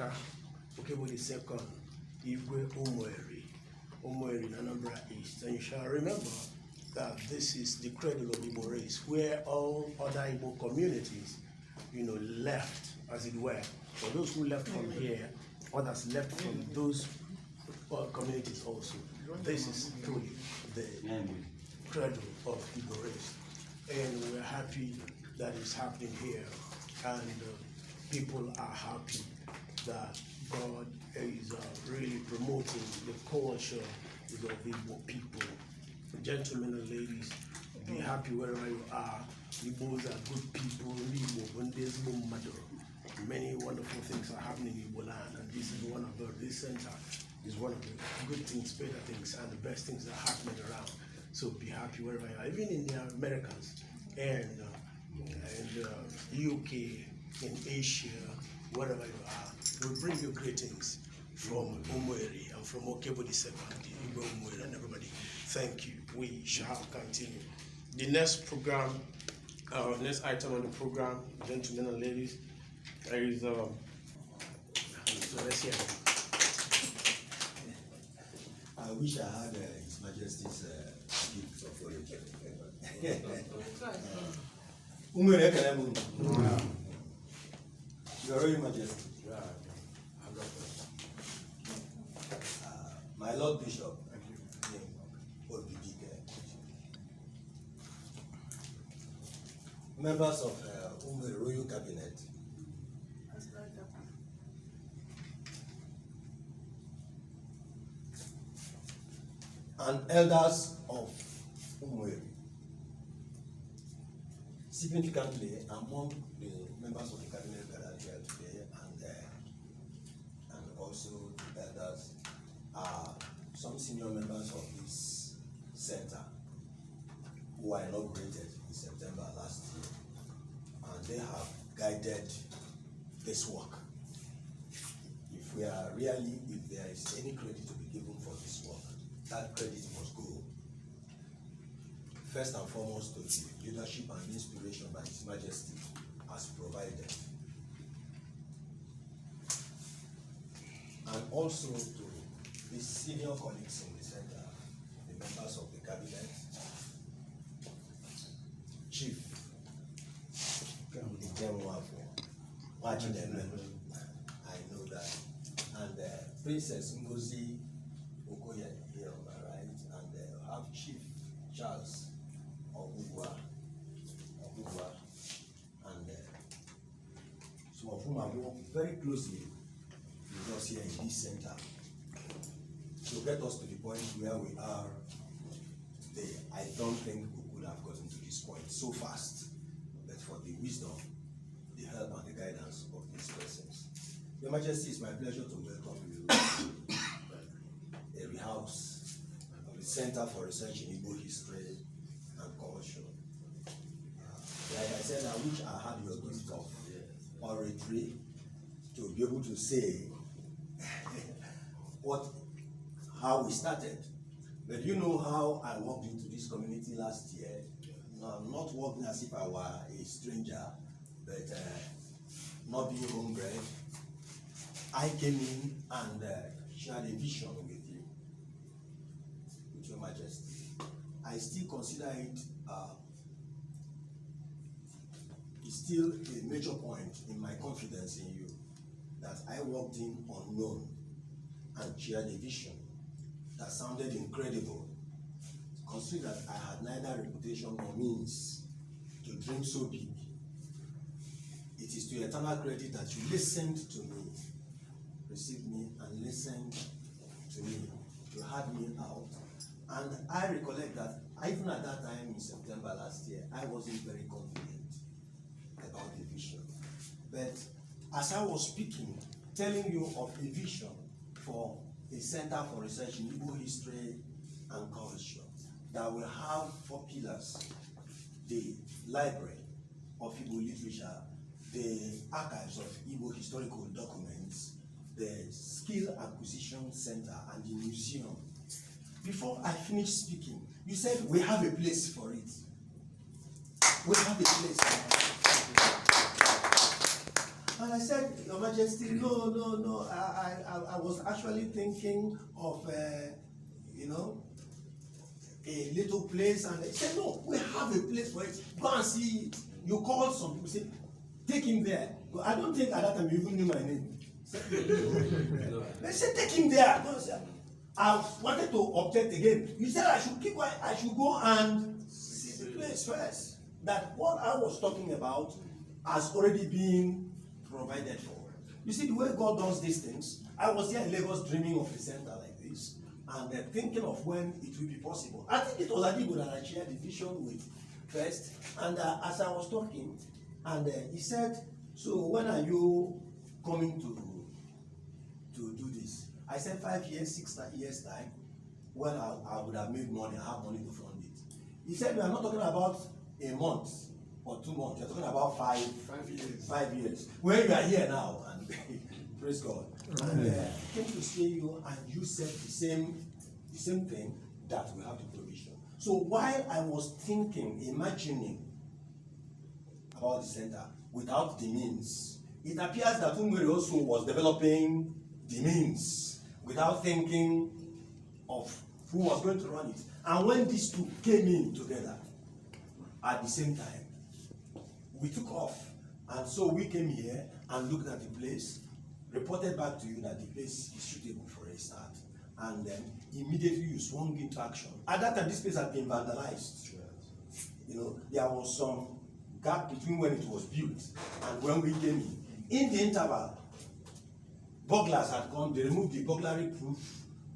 Otuocha, Okebodi second, Igwe ERI, in Anambra East. And you shall remember that this is the cradle of Igbo race, where all other Igbo communities, left, as it were. For those who left from here, others left from those communities also. This is truly the cradle of Igbo race. And we're happy that it's happening here. And people are happy that God is really promoting the culture of Igbo people. Gentlemen and ladies, be happy wherever you are. Igbos are good people. Many wonderful things are happening in Igbo land, and this is one of this center is one of the good things, better things, and the best things that are happening around. So be happy wherever you are, even in the Americans and UK, in Asia, wherever you are. We bring you greetings from ERI and from Okebodi second, Igbo ERI, and everybody. Thank you. We shall continue. The next program, next item on the program, gentlemen and ladies, is so let's hear it. I wish I had His Majesty's gift of origin. Your Royal Majesty, my Lord Bishop, members of Royal Cabinet, and elders of ERI. Significantly, among the members of the cabinet that are here today, and also the elders, are some senior members of this center who were inaugurated in September last year, and they have guided this work. If there is any credit to be given for this work, that credit must go first and foremost to the leadership and inspiration that His Majesty has provided, and also to the senior colleagues in the center, the members of the cabinet, Chief I know that, and Princess Ngozi Okoye here on my right, and have Chief Charles Ogugwa, and some of whom have worked very closely with us here in this center to get us to the point where we are today. I don't think we could have gotten to this point so fast, but for the wisdom, the help, and the guidance of these persons. Your Majesty, it's my pleasure to welcome you to ERI House of the Center for Research in Igbo History and Culture. Like I said, I wish I had your gift of oratory to be able to say how we started. But you know how I walked into this community last year. I'm not walking as if I were a stranger, but not being homebred. I came in and shared a vision with you, with Your Majesty. I still consider it is still a major point in my confidence in you that I walked in unknown and shared a vision that sounded incredible. Consider that I had neither reputation nor means to dream so big. It is to eternal credit that you listened to me, received me, and listened to me. You had me out. And I recollect that even at that time in September last year, I wasn't very confident about the vision. But as I was speaking, telling you of a vision for a Center for Research in Igbo History and Culture that will have 4 pillars: the library of Igbo literature, the archives of Igbo historical documents, the skill acquisition center, and the museum. Before I finished speaking, you said we have a place for it. We have a place for it. And I said, Your Majesty, no. I was actually thinking of, you know, a little place. And they said, no, we have a place for it. Go and see it. You call some people, say, take him there. I don't think at that time you even knew my name. They said, take him there. I wanted to object again. You said I should keep quiet. I should go and see the place first. That what I was talking about has already been provided for. You see, the way God does these things, I was here in Lagos dreaming of a center like this and thinking of when it will be possible. I think it was Adibo that I shared the vision with first. And as I was talking, and he said, so when are you coming to do this? I said 5 years, 6 years time, when I would have made money, I have money to fund it. He said, we are not talking about a month or 2 months, you're talking about 5 years. 5 years. Where you are here now, and praise God. And came to see you, and you said the same thing, that we have the provision. So while I was thinking, imagining about the center without the means, it appears that Umweri also was developing the means without thinking of who was going to run it. And when these two came in together at the same time, we took off. And so we came here and looked at the place, reported back to you that the place is suitable for a start. And then immediately you swung into action. At that time, this place had been vandalized. You know, there was some gap between when it was built and when we came in. In the interval, burglars had come, they removed the burglary proof,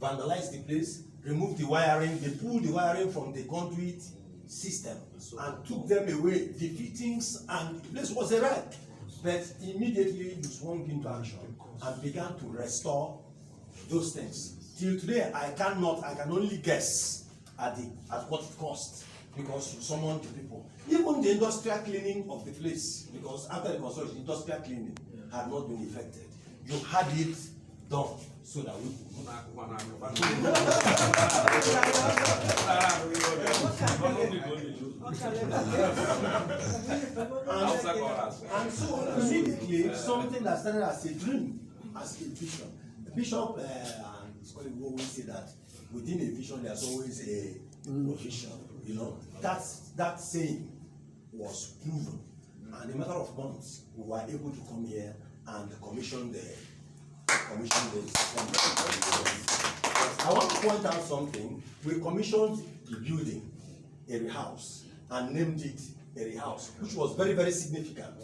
vandalized the place, removed the wiring, they pulled the wiring from the conduit system and took them away, the fittings, and the place was a wreck. But immediately you swung into action and began to restore those things. Till today, I can only guess at what it cost, because you summoned the people. Even the industrial cleaning of the place, because after the construction, industrial cleaning had not been effected. You had it done so that we could. And so immediately something that started as a dream, as a vision. The bishop and his colleague always say that within a vision there's always a vision. You know, that saying was proven. And in a matter of months, we were able to come here and commission this. I want to point out something. We commissioned the building, ERI House, and named it ERI House, which was very, very significant.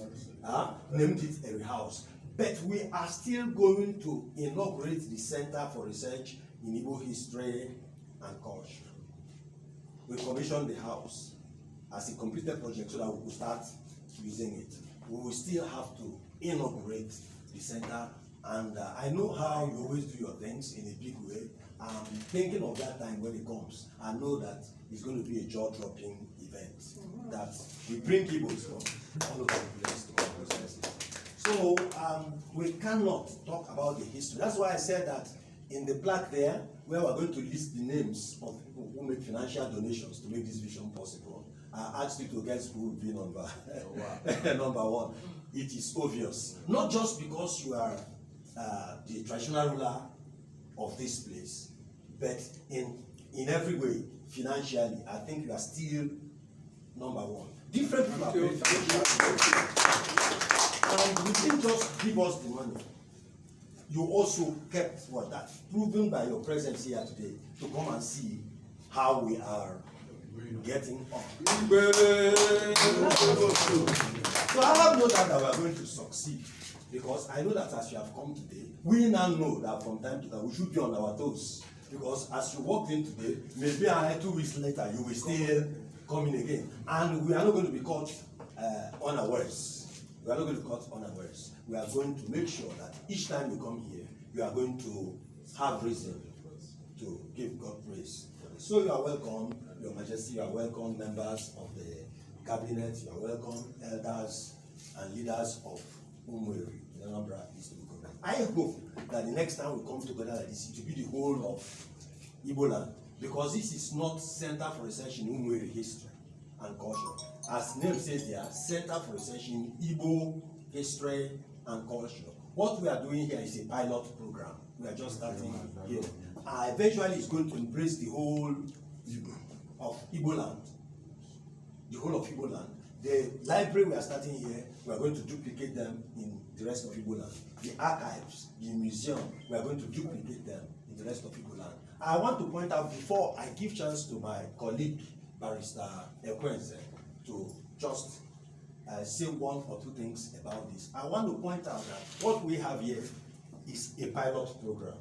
Named it ERI House. But we are still going to inaugurate the Center for Research in Igbo History and Culture. We commissioned the house as a completed project so that we could start using it. We will still have to inaugurate the center, and I know how you always do your things in a big way. I'm thinking of that time when it comes. I know that it's going to be a jaw-dropping event, that we bring people from all over the place to come process it. So we cannot talk about the history. That's why I said that in the plaque there, where we're going to list the names of people who make financial donations to make this vision possible, I asked you to guess who would be number one. It is obvious. Not just because you are the traditional ruler of this place, but in every way, financially, I think you are still number one. Different people are paid and you didn't just give us the money. You also kept what that proven by your presence here today to come and see how we are getting on. So I have no doubt that we are going to succeed, because I know that as you have come today, we now know that from time to time we should be on our toes. Because as you walked in today, maybe 2 weeks later you will still come in again, and we are not going to be caught unawares. We are not going to be caught unawares. We are going to make sure that each time you come here, you are going to have reason to give God praise. So you are welcome, Your Majesty, you are welcome, members of the cabinet, you are welcome, elders and leaders of Umweri, the Anambra East Local Government. I hope that the next time we come together like this, it will be the whole of Igbo land, because this is not Center for Research in Umweri History and Culture. As the name says there, Center for Research in Igbo History and culture. What we are doing here is a pilot program. We are just starting here. Eventually, it's going to embrace the whole of Igbo land. The whole of Igbo land. The library we are starting here, we are going to duplicate them in the rest of Igbo land. The archives, the museum, we are going to duplicate them in the rest of Igbo land. I want to point out, before I give chance to my colleague, Barrister Ekwenze, to just say one or two things about this. I want to point out that what we have here is a pilot program.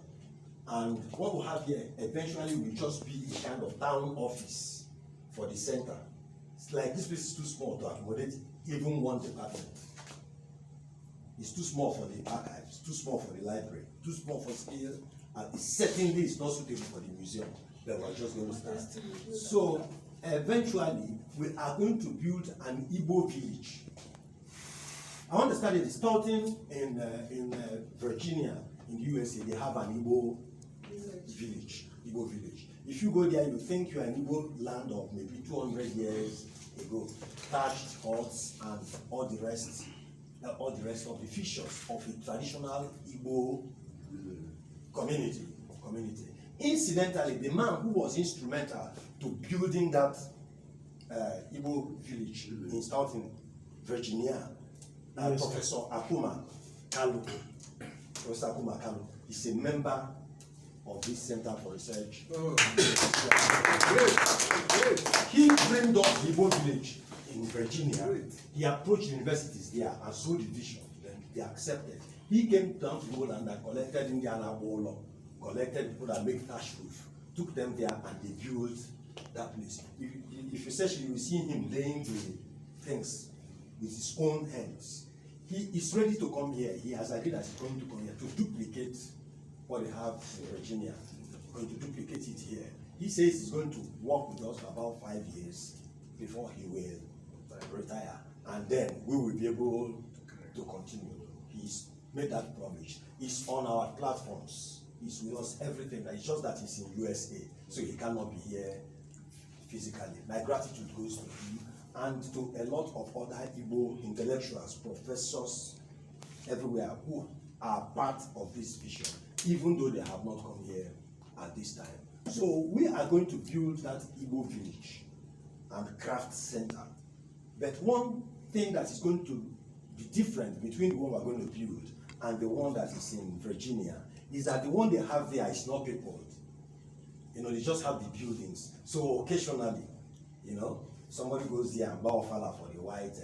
And what we have here eventually will just be a kind of town office for the center. It's like this place is too small to accommodate even one department. It's too small for the archives, too small for the library, too small for scale, and it certainly is not suitable for the museum that we're just going to start. So eventually we are going to build an Igbo village. I understand it is starting in Virginia, in the USA, they have an Igbo village. Igbo village. If you go there, you think you're in Igbo land of maybe 200 years ago, thatched huts and all the rest of the features of a traditional Igbo community. Incidentally, the man who was instrumental to building that Igbo village in Stoughton, Virginia, Professor Akuma Kalu. Professor Akuma Kalu is a member of this Center for Research. Oh. He dreamed up the Igbo village in Virginia. He approached universities there and sold the vision. Then they accepted. He came down to Igbo land and collected Indiana Bolo, collected people that make thatch roof, took them there and they built that place. If you search, you will see him laying the things with his own hands. He is ready to come here. He has agreed that he's going to come here to duplicate what they have in Virginia. He's going to duplicate it here. He says he's going to work with us for about 5 years before he will retire. And then we will be able to continue. He's made that promise. He's on our platforms. He's with us everything. It's just that he's in USA, so he cannot be here physically. My gratitude goes to him and to a lot of other Igbo intellectuals, professors everywhere who are part of this vision, even though they have not come here at this time. So we are going to build that Igbo village and craft center. But one thing that is going to be different between the one we're going to build and the one that is in Virginia is that the one they have there is not peopled. You know, they just have the buildings. So occasionally, you know, somebody goes there and bow fala for the white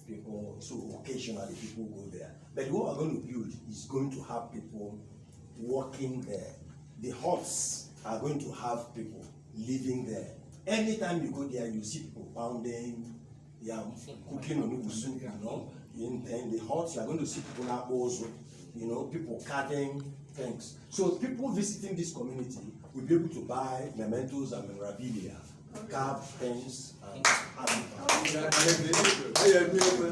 people. So occasionally people go there. But what we're going to build is going to have people working there. The huts are going to have people living there. Anytime you go there, you see people pounding, cooking on soup, you know. In the huts, you are going to see people now also, you know, people carving things. So people visiting this community will be able to buy mementos and memorabilia, carved things, and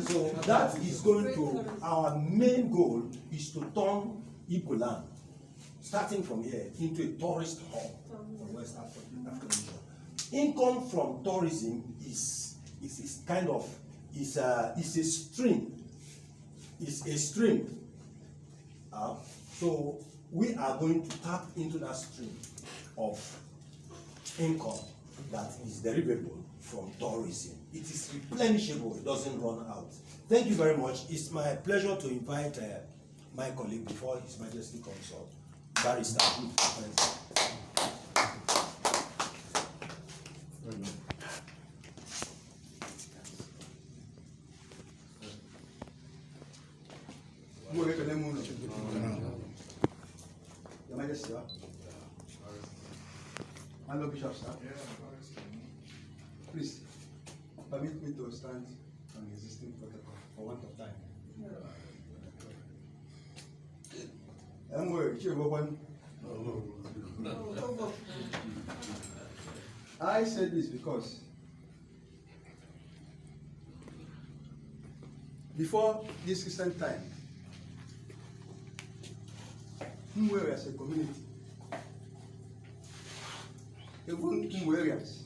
so that is going to, our main goal is to turn Igbo land, starting from here, into a tourist hub for West African region. Income from tourism is kind of a stream. It's a stream. So we are going to tap into that stream of income that is derivable from tourism. It is replenishable, it doesn't run out. Thank you very much. It's my pleasure to invite my colleague before His Majesty comes up, Barrister. Your Majesty, Hello, Bishop, sir. Please, permit me to stand on the existing protocol for want of time. I said this because before this recent time, Umwe as a community, even Umwe areas